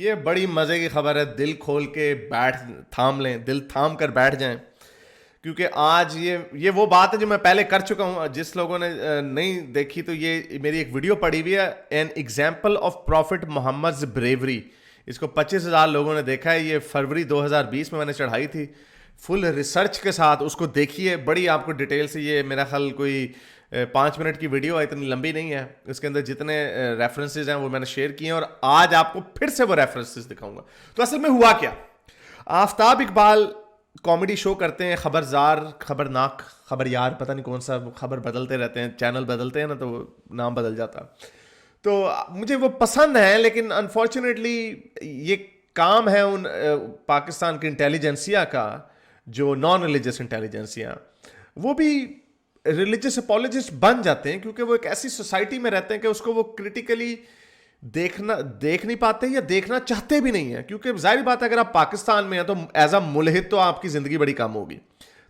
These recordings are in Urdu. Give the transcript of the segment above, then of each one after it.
یہ بڑی مزے کی خبر ہے. دل کھول کے تھام لیں, دل تھام کر بیٹھ جائیں, کیونکہ آج یہ وہ بات ہے جو میں پہلے کر چکا ہوں. جس لوگوں نے نہیں دیکھی تو یہ میری ایک ویڈیو پڑی ہوئی ہے, an example of prophet Muhammad bravery. اس کو 25,000 لوگوں نے دیکھا ہے. یہ فروری 2020 میں نے چڑھائی تھی فل ریسرچ کے ساتھ. اس کو دیکھیے, بڑی آپ کو ڈیٹیل سے. یہ میرا خیال کوئی 5 منٹ کی ویڈیو ہے, اتنی لمبی نہیں ہے. اس کے اندر جتنے ریفرنسز ہیں وہ میں نے شیئر کیے ہیں, اور آج آپ کو پھر سے وہ ریفرنسز دکھاؤں گا. تو اصل میں ہوا کیا, آفتاب اقبال کامیڈی شو کرتے ہیں, خبرزار, خبرناک, خبر یار, پتہ نہیں کون سا, خبر بدلتے رہتے ہیں, چینل بدلتے ہیں نا تو وہ نام بدل جاتا. تو مجھے وہ پسند ہے, لیکن انفارچونیٹلی یہ کام ہے ان پاکستان کی انٹیلیجنسیا کا, جو نان ریلیجس انٹیلیجنسیا, وہ بھی ریلیجس اپولوجسٹ بن جاتے ہیں, کیونکہ وہ ایک ایسی سوسائٹی میں رہتے ہیں کہ اس کو وہ کریٹیکلی دیکھ نہیں پاتے یا دیکھنا چاہتے بھی نہیں ہیں. کیونکہ ظاہر بات ہے اگر آپ پاکستان میں ہیں تو ایز اے ملحد تو آپ کی زندگی بڑی کم ہوگی.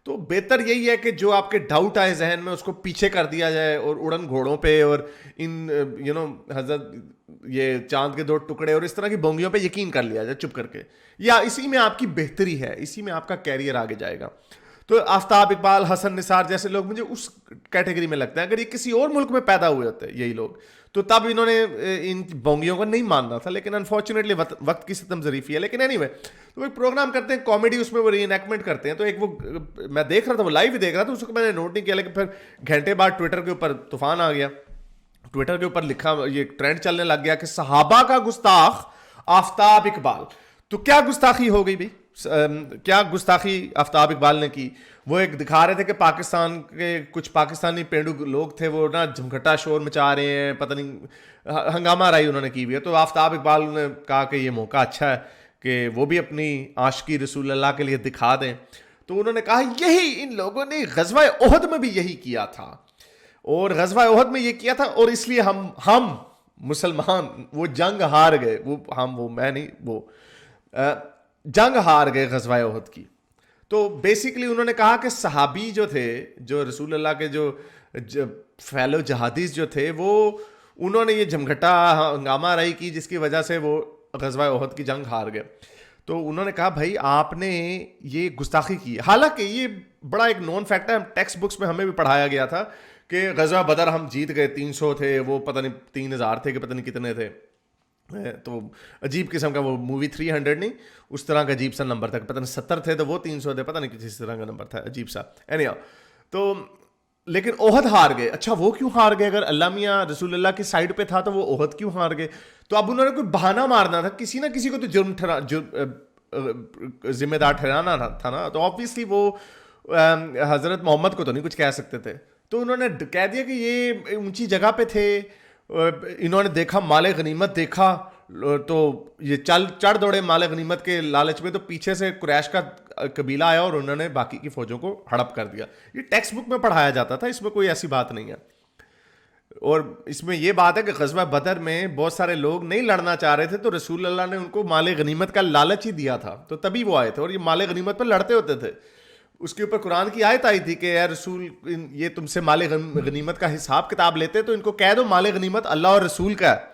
تو بہتر یہی ہے کہ جو آپ کے ڈاؤٹ آئے ذہن میں اس کو پیچھے کر دیا جائے, اور اڑن گھوڑوں پہ اور ان حضرت یہ چاند کے 2 ٹکڑے اور اس طرح کی بونگیوں پہ یقین کر لیا جائے چپ کر کے, یا اسی میں آپ کی بہتری ہے, اسی میں آپ کا کیریئر آگے جائے گا. تو آفتاب اقبال, حسن نثار جیسے لوگ مجھے اس کیٹیگری میں لگتے ہیں. اگر یہ کسی اور ملک میں پیدا ہوئے ہوتے یہی لوگ, تو تب انہوں نے ان بونگیوں کو نہیں ماننا تھا. لیکن انفارچونیٹلی وقت کی ستم ظریفی ہے. لیکن اینی وے, تو وہ ایک پروگرام کرتے ہیں کامیڈی, اس میں وہ ری انیکٹمنٹ کرتے ہیں. تو ایک وہ میں دیکھ رہا تھا, وہ لائیو ہی دیکھ رہا تھا, اس کو میں نے نوٹ نہیں کیا. لیکن پھر گھنٹے بعد ٹویٹر کے اوپر طوفان آ گیا. ٹویٹر کے اوپر لکھا, یہ ٹرینڈ چلنے لگ گیا کہ صحابہ کا گستاخ آفتاب اقبال. تو کیا گستاخی ہو گئی بھائی, کیا گستاخی آفتاب اقبال نے کی؟ وہ ایک دکھا رہے تھے کہ پاکستان کے کچھ پاکستانی پینڈو لوگ تھے, وہ نا جھمگھٹا شور مچا رہے ہیں, پتہ نہیں ہنگامہ رائی انہوں نے کی ہوئی ہے. تو آفتاب اقبال نے کہا کہ یہ موقع اچھا ہے کہ وہ بھی اپنی عاشقی رسول اللہ کے لیے دکھا دیں. تو انہوں نے کہا یہی ان لوگوں نے غزوہ احد میں بھی یہی کیا تھا, اور غزوہ احد میں یہ کیا تھا, اور اس لیے ہم مسلمان وہ جنگ ہار گئے. وہ میں نہیں, وہ جنگ ہار گئے غزوہ احد کی. تو بیسیکلی انہوں نے کہا کہ صحابی جو تھے, جو رسول اللہ کے جو فیلو جہادیز جو تھے, وہ انہوں نے یہ جھمگھٹا ہنگامہ رائی کی, جس کی وجہ سے وہ غزوہ احد کی جنگ ہار گئے. تو انہوں نے کہا بھائی آپ نے یہ گستاخی کی. حالانکہ یہ بڑا ایک نون فیکٹ ہے, ٹیکسٹ بکس میں ہمیں بھی پڑھایا گیا تھا کہ غزوہ بدر ہم جیت گئے, 300 تھے, وہ پتہ نہیں 3,000 تھے کہ پتہ نہیں کتنے تھے. تو عجیب قسم کا, وہ مووی 300 نہیں, اس طرح کا عجیب سا نمبر تھا, پتہ نہیں 70 تھے تو وہ 300 تھے, پتہ نہیں کسی طرح کا نمبر تھا عجیب سا. تو لیکن احد ہار گئے. اچھا وہ کیوں ہار گئے؟ اگر اللہ میاں رسول اللہ کی سائڈ پہ تھا تو وہ احد کیوں ہار گئے؟ تو اب انہوں نے کوئی بہانہ مارنا تھا, کسی نہ کسی کو تو ذمہ دار ٹھہرانا تھا نا. تو آبویسلی وہ حضرت محمد کو تو نہیں کچھ کہہ سکتے تھے. تو انہوں نے کہہ دیا کہ یہ اونچی جگہ پہ تھے, انہوں نے دیکھا مال غنیمت دیکھا, تو یہ چڑھ دوڑے مال غنیمت کے لالچ میں, تو پیچھے سے قریش کا قبیلہ آیا اور انہوں نے باقی کی فوجوں کو ہڑپ کر دیا. یہ ٹیکسٹ بک میں پڑھایا جاتا تھا, اس میں کوئی ایسی بات نہیں ہے. اور اس میں یہ بات ہے کہ غزوہ بدر میں بہت سارے لوگ نہیں لڑنا چاہ رہے تھے, تو رسول اللہ نے ان کو مال غنیمت کا لالچ ہی دیا تھا, تو تبھی وہ آئے تھے, اور یہ مال غنیمت پر لڑتے ہوتے تھے. اس کے اوپر قرآن کی آیت آئی تھی کہ اے رسول, یہ تم سے مال غنیمت کا حساب کتاب لیتے تو ان کو کہہ دو مال غنیمت اللہ اور رسول کا ہے.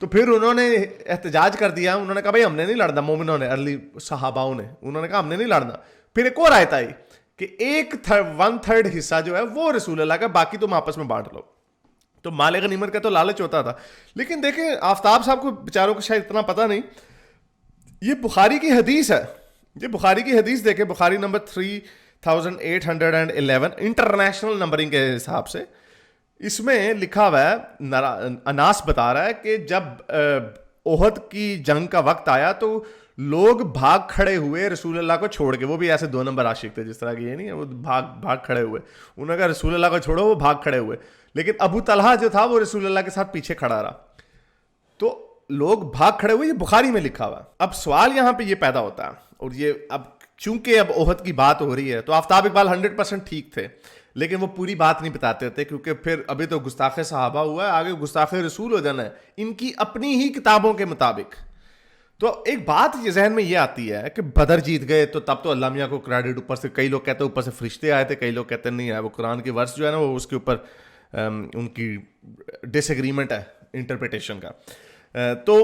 تو پھر انہوں نے احتجاج کر دیا, انہوں نے کہا بھائی ہم نے نہیں لڑنا, مومنوں نے, ارلی صحاباؤں نے, انہوں نے کہا ہم نے نہیں لڑنا. پھر ایک اور آیت آئی کہ 1/3 حصہ جو ہے وہ رسول اللہ کا, باقی تم آپس میں بانٹ لو. تو مال غنیمت کا تو لالچ ہوتا تھا. لیکن دیکھیں آفتاب صاحب کو بیچاروں کو شاید اتنا پتہ نہیں, یہ بخاری کی حدیث ہے, یہ بخاری کی حدیث دیکھیں, بخاری نمبر 3811 انٹرنیشنل نمبرنگ کے حساب سے. اس میں لکھا ہوا ہے, اناس بتا رہا ہے کہ جب احد کی جنگ کا وقت آیا تو لوگ بھاگ کھڑے ہوئے رسول اللہ کو چھوڑ کے. وہ بھی ایسے 2 نمبر عاشق تھے جس طرح کی, یہ نہیں ہے وہ بھاگ کھڑے ہوئے, انہوں نے کہا رسول اللہ کو چھوڑو, وہ بھاگ کھڑے ہوئے. لیکن ابو طلحہ جو تھا وہ رسول اللہ کے ساتھ پیچھے کھڑا رہا, تو لوگ بھاگ کھڑے ہوئے. یہ بخاری میں لکھا ہوا. اب سوال یہاں پہ یہ پیدا ہوتا ہے, اور یہ اب چونکہ اب احد کی بات ہو رہی ہے, تو آفتاب اقبال 100% ٹھیک تھے, لیکن وہ پوری بات نہیں بتاتے تھے, کیونکہ پھر ابھی تو گستاخ صحابہ ہوا ہے, آگے گستاخ رسول ہو جانا ہے ان کی اپنی ہی کتابوں کے مطابق. تو ایک بات یہ ذہن میں یہ آتی ہے کہ بدر جیت گئے تو تب تو اللہ میاں کو کریڈٹ اوپر سے, کئی لوگ کہتے ہیں اوپر سے فرشتے آئے تھے, کئی لوگ کہتے ہیں نہیں آئے, وہ قرآن کی ورس جو ہے نا وہ اس کے اوپر ان کی ڈس ایگریمنٹ ہے انٹرپریٹیشن کا. تو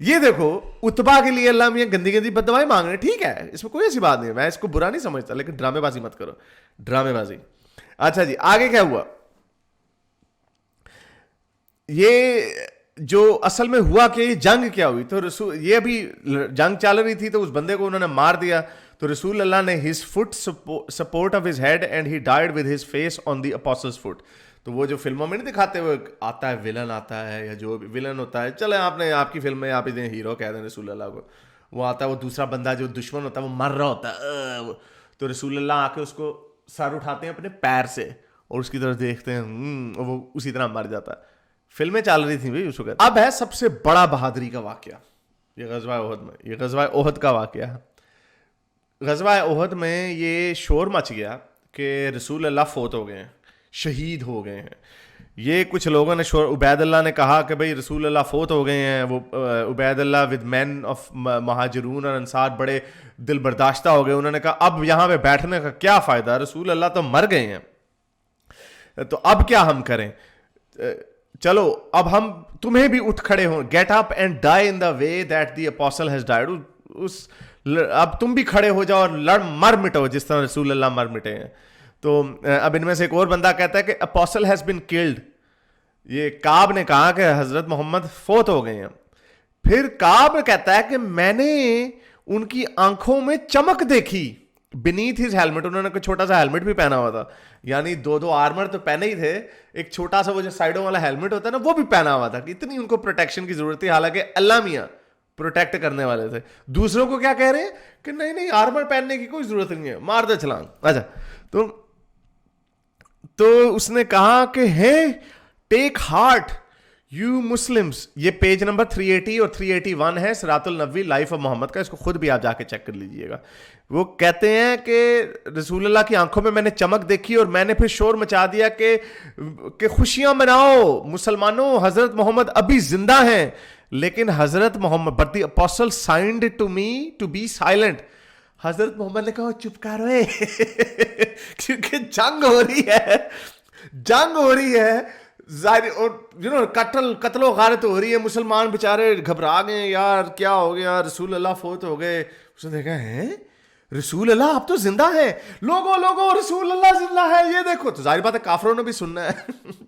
یہ دیکھو اتبا کے لیے اللہ میاں گندی گندی بد دعائیں مانگ رہے ہیں, ٹھیک ہے, اس میں کوئی ایسی بات نہیں ہے, میں اس کو برا نہیں سمجھتا, لیکن ڈرامے بازی مت کرو, ڈرامے بازی. اچھا جی آگے کیا ہوا, یہ جو اصل میں ہوا کہ یہ جنگ کیا ہوئی, تو رسول یہ ابھی جنگ چل رہی تھی تو اس بندے کو انہوں نے مار دیا, تو رسول اللہ نے his foot support of his head and he died with his face on the apostles foot. تو وہ جو فلموں میں نہیں دکھاتے ہوئے آتا ہے ولن آتا ہے یا جو ولن ہوتا ہے, چلے آپ نے آپ کی فلم میں آپ ادھر ہیرو کہہ دیں رسول اللہ کو, وہ آتا ہے وہ دوسرا بندہ جو دشمن ہوتا ہے وہ مر رہا ہوتا ہے, تو رسول اللہ آ کے اس کو سر اٹھاتے ہیں اپنے پیر سے اور اس کی طرف دیکھتے ہیں, وہ اسی طرح مر جاتا ہے. فلمیں چل رہی تھیں بھائی اس وقت. اب ہے سب سے بڑا بہادری کا واقعہ, یہ غزوہ احد میں, یہ غزوہ احد کا واقعہ ہے. غزوہ احد میں یہ شور مچ گیا کہ رسول اللہ فوت ہو گئے ہیں, شہید ہو گئے ہیں. یہ کچھ لوگوں نے عبید اللہ نے کہا کہ بھئی رسول اللہ فوت ہو گئے ہیں. وہ عبید اللہ ود مین آف مہاجرون اور انصار بڑے دل برداشتہ ہو گئے. انہوں نے کہا اب یہاں پہ بیٹھنے کا کیا فائدہ, رسول اللہ تو مر گئے ہیں, تو اب کیا ہم کریں, چلو اب ہم تمہیں بھی اٹھ کھڑے ہوں, get up and die in the way that the apostle has died. اب تم بھی کھڑے ہو جاؤ اور مر مٹو جس طرح رسول اللہ مر مٹے ہیں. تو اب ان میں سے ایک اور بندہ کہتا ہے کہ اپوسل ہیز بین کلڈ. یہ کعب نے کہا کہ حضرت محمد فوت ہو گئے ہیں. پھر کعب کہتا ہے کہ میں نے ان کی آنکھوں میں چمک دیکھی بینیتھ ہز ہیلمٹ. انہوں نے کوئی چھوٹا سا ہیلمٹ بھی پہنا ہوا تھا, یعنی دو آرمر تو پہنے ہی تھے, ایک چھوٹا سا وہ جو سائڈوں والا ہیلمٹ ہوتا ہے نا وہ بھی پہنا ہوا تھا. اتنی ان کو پروٹیکشن کی ضرورت تھی, حالانکہ اللہ میاں پروٹیکٹ کرنے والے تھے. دوسروں کو کیا کہہ رہے ہیں کہ نہیں آرمر پہننے کی کوئی ضرورت نہیں ہے, مار دے چھلانگ. اچھا تو اس نے کہا کہ ہے ٹیک ہارٹ یو مسلمس. یہ پیج نمبر 380 اور 381 ہے صراط النبوی لائف آف محمد کا, اس کو خود بھی آپ جا کے چیک کر لیجئے گا. وہ کہتے ہیں کہ رسول اللہ کی آنکھوں میں میں نے چمک دیکھی اور میں نے پھر شور مچا دیا کہ خوشیاں مناؤ مسلمانوں, حضرت محمد ابھی زندہ ہیں. لیکن حضرت محمد but the apostle signed to me to be silent. حضرت محمد نے کہا چپ کر رہے کیونکہ جنگ ہو رہی ہے قتل و غارت ہو رہی ہے, مسلمان بےچارے گھبرا گئے, یار کیا ہو گیا, رسول اللہ فوت ہو گئے. اس نے دیکھا ہے رسول اللہ آپ تو زندہ ہیں, لوگوں رسول اللہ زندہ ہے, یہ دیکھو. تو ظاہر بات ہے کافروں نے بھی سننا ہے.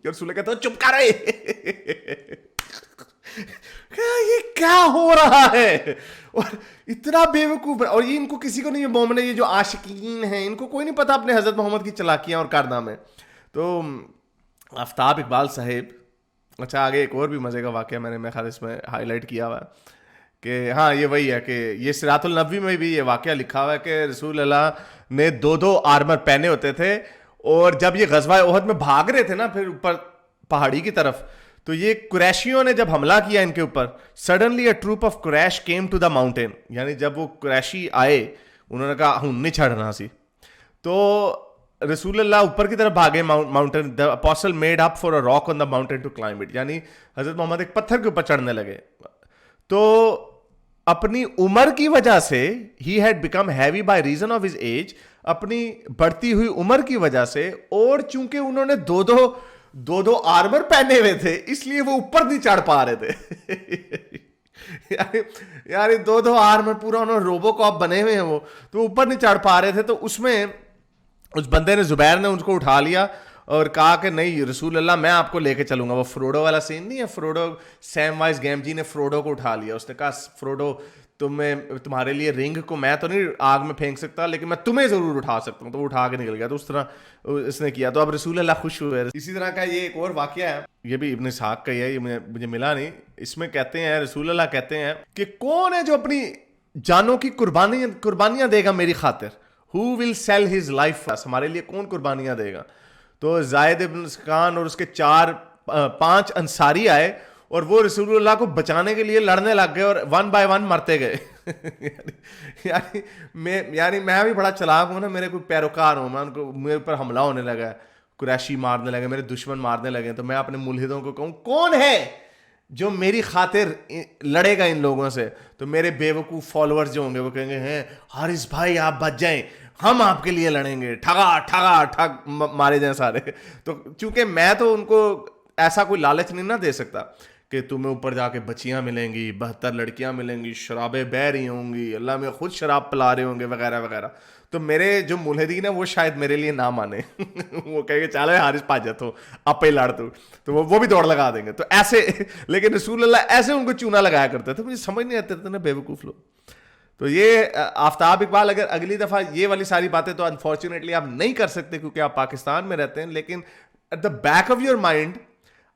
رسول اللہ کہتا ہے چپ کر رہے یہ کیا ہو رہا ہے, اور اتنا بیوقوف. اور یہ ان کو کسی کو نہیں مومن, یہ جو عاشقین ہیں ان کو کوئی نہیں پتا اپنے حضرت محمد کی چلاکیاں اور کارنامے. تو آفتاب اقبال صاحب, اچھا آگے ایک اور بھی مزے کا واقعہ میں نے خیال اس میں ہائی لائٹ کیا ہوا ہے کہ ہاں یہ وہی ہے کہ یہ صراط النبوی میں بھی یہ واقعہ لکھا ہوا ہے کہ رسول اللہ نے 2 آرمر پہنے ہوتے تھے, اور جب یہ غزوہ احد میں بھاگ رہے تھے نا پھر اوپر پہاڑی کی طرف, تو یہ قریشیوں نے جب حملہ کیا ان کے اوپر, suddenly a troop of Quraysh came to the mountain. یعنی جب وہ قریشی آئے انہوں نے کہا ہوں نہیں چھڑنا سی, تو رسول اللہ اوپر کی طرف بھاگے mountain. the apostle made up for a rock on the mountain to climb it. یعنی حضرت محمد ایک پتھر کے اوپر چڑھنے لگے. تو اپنی عمر کی وجہ سے he had become heavy by reason of his age, اپنی بڑھتی ہوئی عمر کی وجہ سے, اور چونکہ انہوں نے دو آرمر پہنے ہوئے تھے اس لیے وہ اوپر نہیں چڑھ پا رہے تھے. یعنی 2 آرمر پورا انہوں روبو کاپ بنے ہوئے ہیں وہ, تو اوپر نہیں چڑھ پا رہے تھے. تو اس میں اس بندے نے زبیر نے ان کو اٹھا لیا اور کہا کہ نہیں رسول اللہ میں آپ کو لے کے چلوں گا. وہ فروڈو والا سین نہیں ہے, فروڈو سیم وائز گیم جی نے فروڈو کو اٹھا لیا. اس نے کہا فروڈو تمہارے لیے رنگ کو میں تو نہیں آگ میں پھینک سکتا لیکن میں تمہیں ضرور اٹھا سکتا ہوں. تو وہ اٹھا کے نکل گیا. تو اس طرح اس نے کیا, تو اب رسول اللہ خوش ہوئے. اسی طرح کا یہ ایک اور واقعہ ہے, یہ بھی ابن اسحاق کا ہی ہے, یہ مجھے ملا نہیں. اس میں کہتے ہیں رسول اللہ کہتے ہیں کہ کون ہے جو اپنی جانوں کی قربانیاں دے گا میری خاطر, who will sell his life, ہمارے لیے کون قربانیاں دے گا. تو زائد ابن سکان اور اس کے 5 انصاری آئے اور وہ رسول اللہ کو بچانے کے لیے لڑنے لگ گئے اور 1 by 1 مرتے گئے. یعنی میں بھی بڑا چلاک ہوں نا, میرے کوئی پیروکار ہوں, میں ان کو میرے اوپر حملہ ہونے لگا ہے, قریشی مارنے لگے, میرے دشمن مارنے لگے, تو میں اپنے ملحدوں کو کہوں کون ہے جو میری خاطر لڑے گا ان لوگوں سے. تو میرے بیوقوف فالوورز جو ہوں گے وہ کہیں گے ہیں حارث بھائی آپ بچ جائیں, ہم آپ کے لیے لڑیں گے, ٹھگ مارے جائیں سارے. تو چونکہ میں تو ان کو ایسا کوئی لالچ نہیں نہ دے سکتا کہ تمہیں اوپر جا کے بچیاں ملیں گی, 72 لڑکیاں ملیں گی, شرابیں بہ رہی ہوں گی, اللہ میں خود شراب پلا رہے ہوں گے وغیرہ وغیرہ. تو میرے جو ملحدین ہیں وہ شاید میرے لیے نہ مانے, وہ کہیں گے چلو حارث پاجت ہو آپ پہ لڑ تو وہ بھی دوڑ لگا دیں گے. تو ایسے, لیکن رسول اللہ ایسے ان کو چونا لگایا کرتے تھے, مجھے سمجھ نہیں آتے تھے نا بیوقوف لوگ. تو یہ آفتاب اقبال, اگر اگلی دفعہ یہ والی ساری باتیں تو انفارچونیٹلی آپ نہیں کر سکتے کیونکہ آپ پاکستان میں رہتے ہیں, لیکن at the back of your mind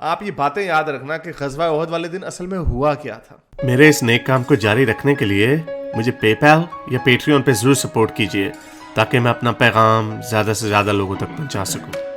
آپ یہ باتیں یاد رکھنا کہ غزوہ احد والے دن اصل میں ہوا کیا تھا. میرے اس نیک کام کو جاری رکھنے کے لیے مجھے پے پیل یا پیٹریون پہ ضرور سپورٹ کیجیے تاکہ میں اپنا پیغام زیادہ سے زیادہ لوگوں تک پہنچا سکوں.